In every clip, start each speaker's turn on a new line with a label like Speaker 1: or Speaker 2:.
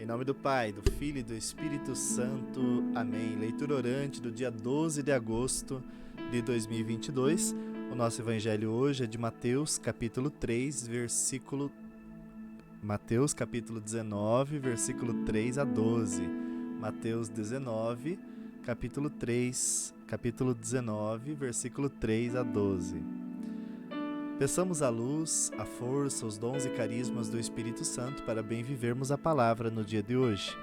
Speaker 1: nome do Pai, do Filho e do Espírito Santo. Amém. Leitura orante do dia 12 de agosto de 2022. O nosso evangelho hoje é de Mateus, capítulo 3, Mateus, capítulo 19, versículo 3 a 12. Mateus 19, capítulo 19, versículo 3 a 12. Peçamos a luz, a força, os dons e carismas do Espírito Santo para bem vivermos a palavra no dia de hoje.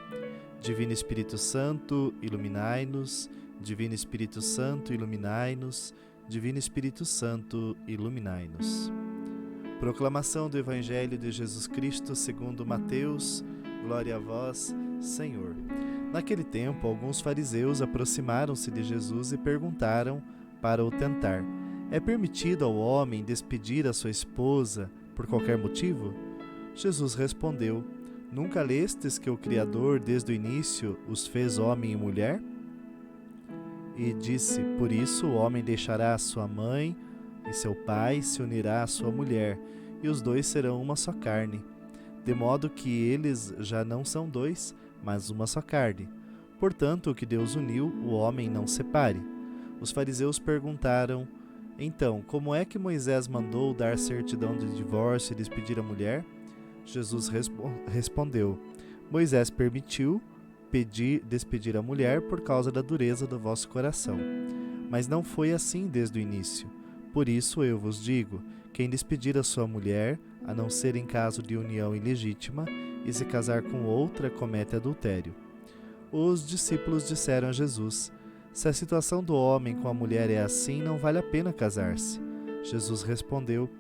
Speaker 1: Divino Espírito Santo, iluminai-nos. Divino Espírito Santo, iluminai-nos. Divino Espírito Santo, iluminai-nos. Proclamação do Evangelho de Jesus Cristo segundo Mateus. Glória a vós, Senhor. Naquele tempo, alguns fariseus aproximaram-se de Jesus e perguntaram para o tentar: é permitido ao homem despedir a sua esposa por qualquer motivo? Jesus respondeu: nunca lestes que o Criador desde o início os fez homem e mulher? E disse: por isso o homem deixará a sua mãe e seu pai, se unirá à sua mulher, e os dois serão uma só carne. De modo que eles já não são dois, mas uma só carne. Portanto, o que Deus uniu, o homem não separe. Os fariseus perguntaram: então, como é que Moisés mandou dar certidão de divórcio e despedir a mulher? Jesus respondeu: Moisés permitiu despedir a mulher por causa da dureza do vosso coração. Mas não foi assim desde o início. Por isso eu vos digo: quem despedir a sua mulher, a não ser em caso de união ilegítima, e se casar com outra, comete adultério. Os discípulos disseram a Jesus: se a situação do homem com a mulher é assim, não vale a pena casar-se. Jesus respondeu: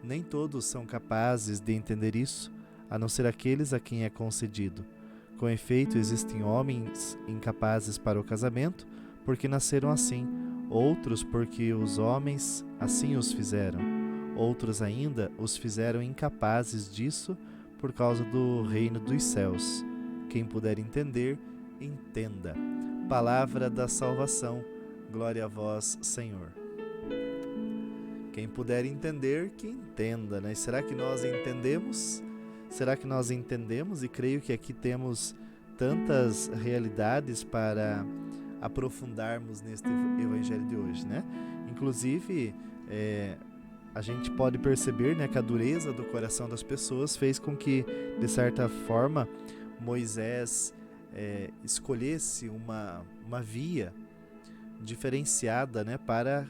Speaker 1: nem todos são capazes de entender isso, a não ser aqueles a quem é concedido. Com efeito, existem homens incapazes para o casamento, porque nasceram assim, outros porque os homens assim os fizeram. Outros ainda os fizeram incapazes disso por causa do reino dos céus. Quem puder entender, entenda. Palavra da salvação. Glória a vós, Senhor. Quem puder entender, que entenda, né? Será que nós entendemos? Será que nós entendemos? E creio que aqui temos tantas realidades para aprofundarmos neste evangelho de hoje, né? Inclusive, a gente pode perceber, né, que a dureza do coração das pessoas fez com que, de certa forma, Moisés escolhesse uma via diferenciada, né, para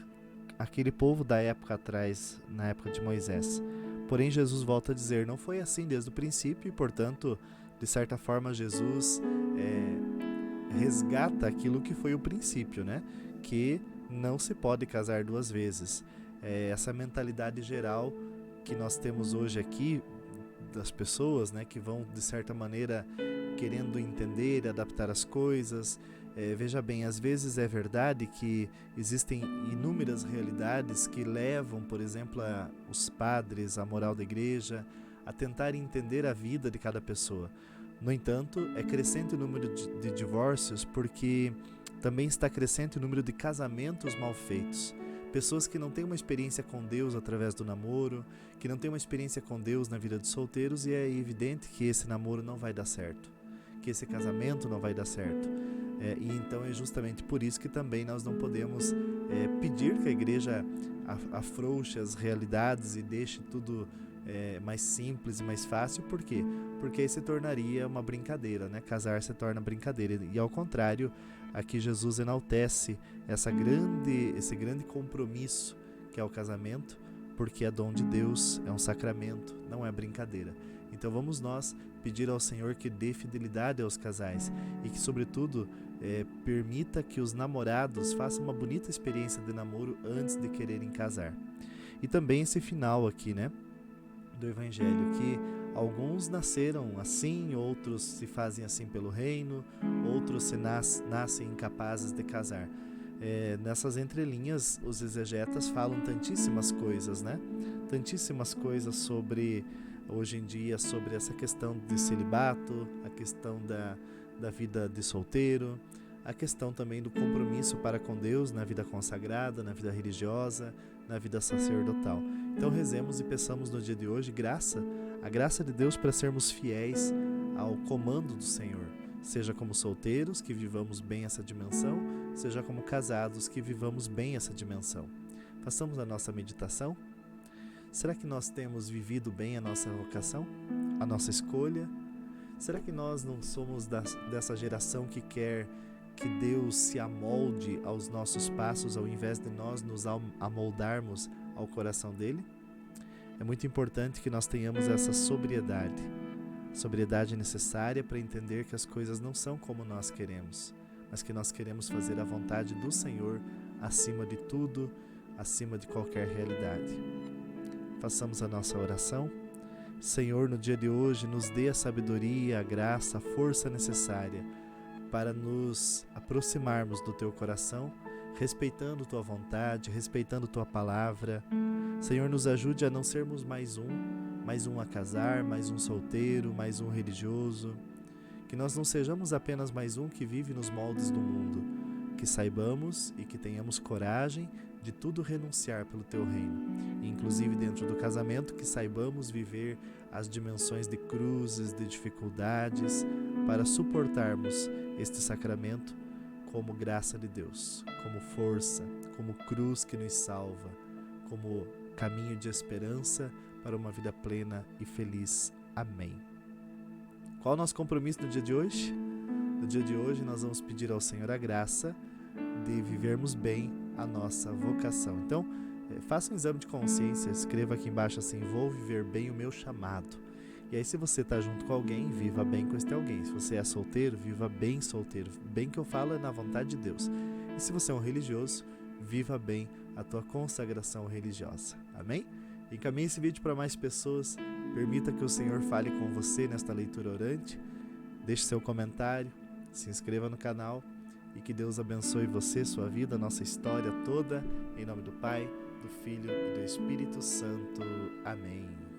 Speaker 1: aquele povo da época atrás, na época de Moisés. Porém, Jesus volta a dizer: não foi assim desde o princípio e, portanto, de certa forma, Jesus resgata aquilo que foi o princípio, né, que não se pode casar duas vezes. Essa mentalidade geral que nós temos hoje aqui, das pessoas, né, que vão, de certa maneira, querendo entender, adaptar as coisas. Veja bem, às vezes é verdade que existem inúmeras realidades que levam, por exemplo, os padres, a moral da igreja, a tentar entender a vida de cada pessoa. No entanto, é crescente o número de divórcios porque também está crescente o número de casamentos mal feitos. Pessoas que não têm uma experiência com Deus através do namoro, que não têm uma experiência com Deus na vida de solteiros, e é evidente que esse namoro não vai dar certo, que esse casamento não vai dar certo. E então é justamente por isso que também nós não podemos pedir que a igreja afrouxe as realidades e deixe tudo mais simples e mais fácil. Por quê? Porque aí se tornaria uma brincadeira, né? Casar se torna brincadeira. E ao contrário, aqui Jesus enaltece esse grande compromisso que é o casamento, porque é dom de Deus, é um sacramento, não é brincadeira. Então vamos nós pedir ao Senhor que dê fidelidade aos casais e que, sobretudo, permita que os namorados façam uma bonita experiência de namoro antes de quererem casar. E também esse final aqui, né, do Evangelho, que alguns nasceram assim, outros se fazem assim pelo reino, outros se nascem incapazes de casar. Nessas entrelinhas, os exegetas falam tantíssimas coisas, né? Tantíssimas coisas sobre, hoje em dia, sobre essa questão de celibato, a questão da vida de solteiro, a questão também do compromisso para com Deus na vida consagrada, na vida religiosa, na vida sacerdotal. Então rezemos e peçamos no dia de hoje a graça de Deus para sermos fiéis ao comando do Senhor, seja como solteiros, que vivamos bem essa dimensão, seja como casados, que vivamos bem essa dimensão. Façamos a nossa meditação. Será que nós temos vivido bem a nossa vocação, a nossa escolha? Será que nós não somos dessa geração que quer que Deus se amolde aos nossos passos, ao invés de nós nos amoldarmos ao coração dele? É muito importante que nós tenhamos essa sobriedade necessária para entender que as coisas não são como nós queremos, mas que nós queremos fazer a vontade do Senhor acima de tudo, acima de qualquer realidade. Façamos a nossa oração. Senhor, no dia de hoje, nos dê a sabedoria, a graça, a força necessária para nos aproximarmos do Teu coração, respeitando Tua vontade, respeitando Tua palavra. Senhor, nos ajude a não sermos mais um a casar, mais um solteiro, mais um religioso. Que nós não sejamos apenas mais um que vive nos moldes do mundo. Que saibamos e que tenhamos coragem de tudo renunciar pelo Teu reino. E, inclusive dentro do casamento, que saibamos viver as dimensões de cruzes, de dificuldades, para suportarmos este sacramento como graça de Deus, como força, como cruz que nos salva, como caminho de esperança para uma vida plena e feliz. Amém. Qual o nosso compromisso no dia de hoje? No dia de hoje nós vamos pedir ao Senhor a graça de vivermos bem a nossa vocação. Então, faça um exame de consciência, escreva aqui embaixo assim: vou viver bem o meu chamado. E aí, se você está junto com alguém, viva bem com este alguém. Se você é solteiro, viva bem solteiro. Bem que eu falo é na vontade de Deus. E se você é um religioso, viva bem a tua consagração religiosa. Amém? Encaminhe esse vídeo para mais pessoas. Permita que o Senhor fale com você nesta leitura orante. Deixe seu comentário, se inscreva no canal e que Deus abençoe você, sua vida, a nossa história toda. Em nome do Pai, do Filho e do Espírito Santo. Amém.